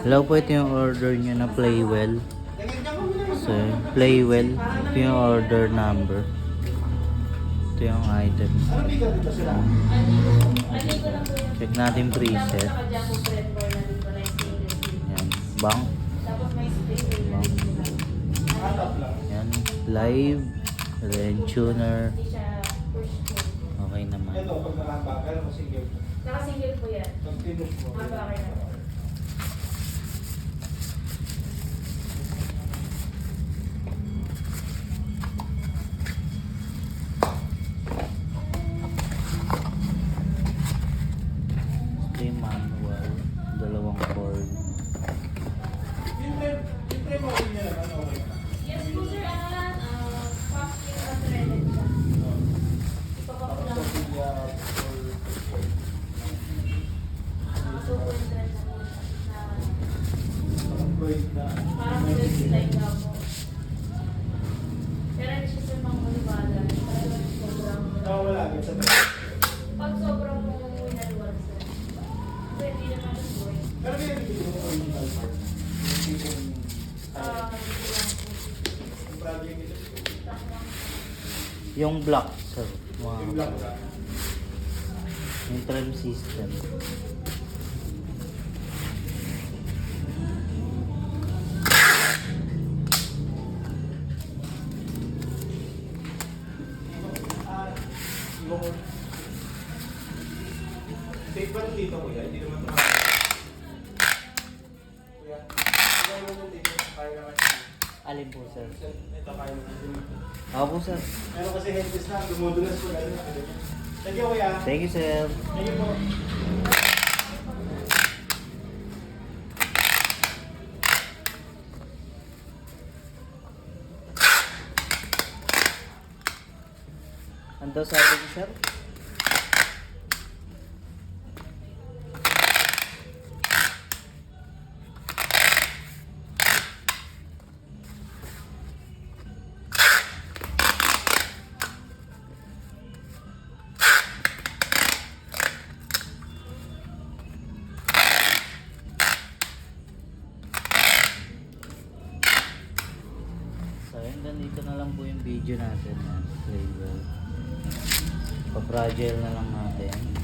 Hello po, ito yung order nyo na Playwell. So, Playwell. Ito yung order number. Ito yung item. Check natin preset. Yan. Bank. Bank. Yan. Live. Then tuner. Okay naman. Nakasingle po yan. Mabakay na po. Ito yung manual. Dalawang cord. Yes po sir, ano lang, pop yung threaded siya. Ipapap lang. Super thread na po siya. Parang may slide na po. Pero hindi siya sa mga ulibada. Parang sobrang... Pag sobrang inaluwag sir. Kasi hindi naman yung boy. Yung block, sir. Wow. Yung trim system. Take ba rin dito kuya? Hindi naman ito. Kuya, kaya mo nung dito, kaya naman dito. Alin po, sir? Ito kaya mo dito. Ako po, sir. Meron kasi headless na, dumudulas ko lang. Thank you kuya. Thank you, sir. Thank you po. Ano daw sabi niyo, sir? So, hanggang dito na lang po yung video natin. Playwell. Pa-fragile na lang natin.